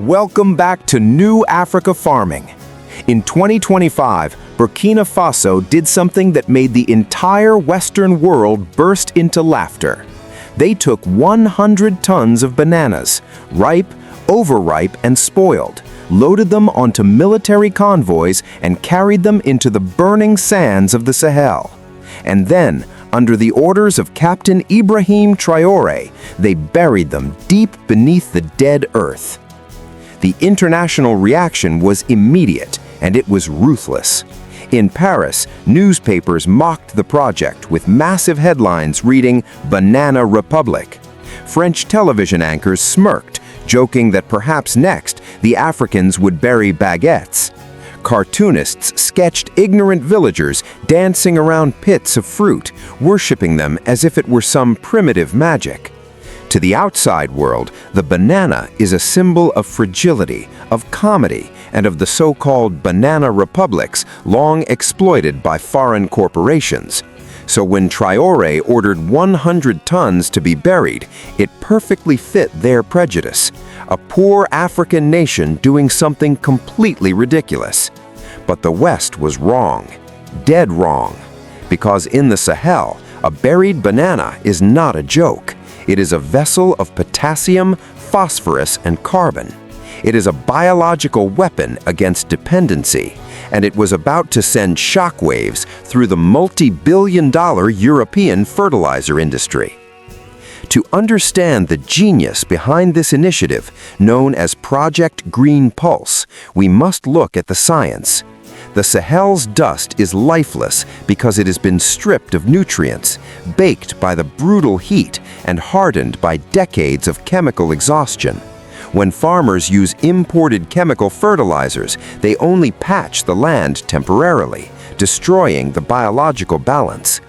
Welcome back to New Africa Farming. In 2025, Burkina Faso did something that made the entire Western world burst into laughter. They took 100 tons of bananas, ripe, overripe, and spoiled, loaded them onto military convoys, and carried them into the burning sands of the Sahel. And then, under the orders of Captain Ibrahim Traoré, they buried them deep beneath the dead earth. The international reaction was immediate, and it was ruthless. In Paris, newspapers mocked the project with massive headlines reading "Banana Republic." French television anchors smirked, joking that perhaps next the Africans would bury baguettes. Cartoonists sketched ignorant villagers dancing around pits of fruit, worshipping them as if it were some primitive magic. To the outside world, the banana is a symbol of fragility, of comedy, and of the so-called banana republics long exploited by foreign corporations. So when Traoré ordered 100 tons to be buried, it perfectly fit their prejudice. A poor African nation doing something completely ridiculous. But the West was wrong, dead wrong. Because in the Sahel, a buried banana is not a joke. It is a vessel of potassium, phosphorus, and carbon. It is a biological weapon against dependency, and it was about to send shockwaves through the multi-billion-dollar European fertilizer industry. To understand the genius behind this initiative, known as Project Green Pulse, we must look at the science. The Sahel's dust is lifeless because it has been stripped of nutrients, baked by the brutal heat, and hardened by decades of chemical exhaustion. When farmers use imported chemical fertilizers, they only patch the land temporarily, destroying the biological balance.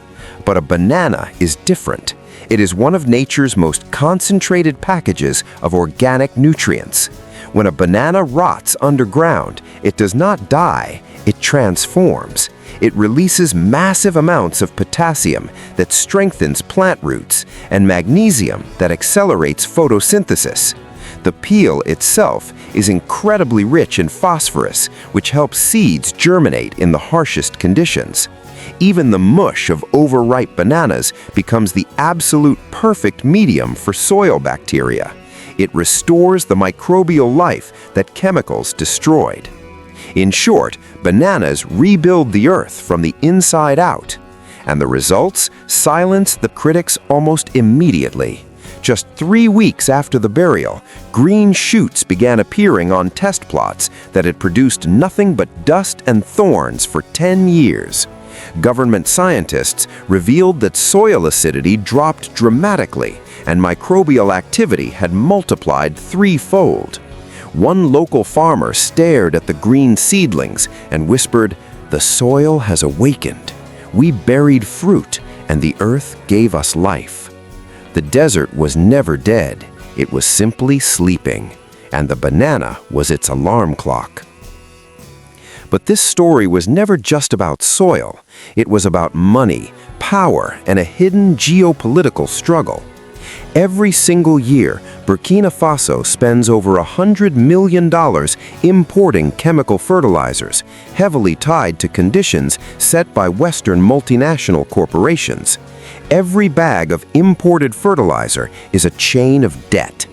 But a banana is different. It is one of nature's most concentrated packages of organic nutrients. When a banana rots underground, it does not die, it transforms. It releases massive amounts of potassium that strengthens plant roots and magnesium that accelerates photosynthesis. The peel itself is incredibly rich in phosphorus, which helps seeds germinate in the harshest conditions. Even the mush of overripe bananas becomes the absolute perfect medium for soil bacteria. It restores the microbial life that chemicals destroyed. In short, bananas rebuild the earth from the inside out. And the results silence the critics almost immediately. Just 3 weeks after the burial, green shoots began appearing on test plots that had produced nothing but dust and thorns for 10 years. Government scientists revealed that soil acidity dropped dramatically and microbial activity had multiplied threefold. One local farmer stared at the green seedlings and whispered, "The soil has awakened. We buried fruit, and the earth gave us life." The desert was never dead. It was simply sleeping, and the banana was its alarm clock. But this story was never just about soil. It was about money, power, and a hidden geopolitical struggle. Every single year, Burkina Faso spends over $100 million importing chemical fertilizers, heavily tied to conditions set by Western multinational corporations. Every bag of imported fertilizer is a chain of debt.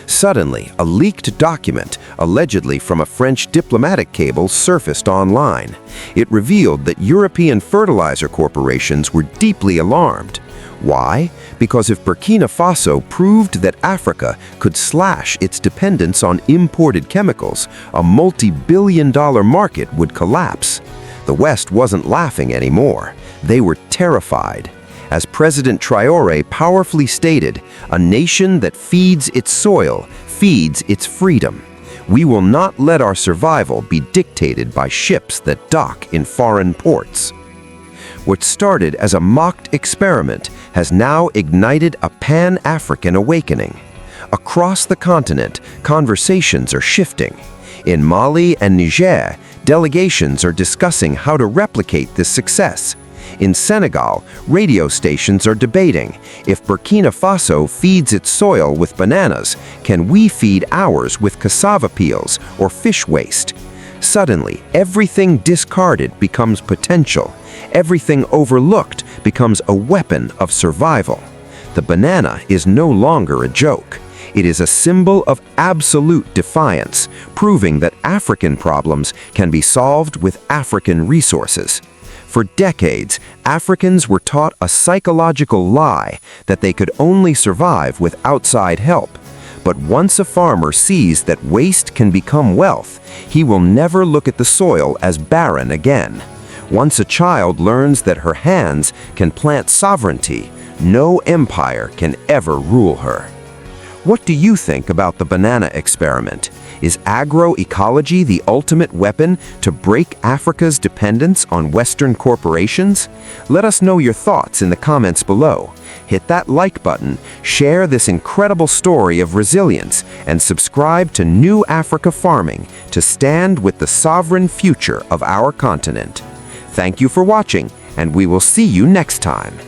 Suddenly, a leaked document, allegedly from a French diplomatic cable, surfaced online. It revealed that European fertilizer corporations were deeply alarmed. Why? Because if Burkina Faso proved that Africa could slash its dependence on imported chemicals, a multi-billion-dollar market would collapse. The West wasn't laughing anymore. They were terrified. As President Traoré powerfully stated, "A nation that feeds its soil feeds its freedom. We will not let our survival be dictated by ships that dock in foreign ports." What started as a mocked experiment has now ignited a pan-African awakening. Across the continent, conversations are shifting. In Mali and Niger, delegations are discussing how to replicate this success. In Senegal, radio stations are debating, if Burkina Faso feeds its soil with bananas, can we feed ours with cassava peels or fish waste? Suddenly, everything discarded becomes potential. Everything overlooked becomes a weapon of survival. The banana is no longer a joke. It is a symbol of absolute defiance, proving that African problems can be solved with African resources. For decades, Africans were taught a psychological lie that they could only survive with outside help. But once a farmer sees that waste can become wealth, he will never look at the soil as barren again. Once a child learns that her hands can plant sovereignty, no empire can ever rule her. What do you think about the banana experiment? Is agroecology the ultimate weapon to break Africa's dependence on Western corporations? Let us know your thoughts in the comments below. Hit that like button, share this incredible story of resilience, and subscribe to New Africa Farming to stand with the sovereign future of our continent. Thank you for watching, and we will see you next time.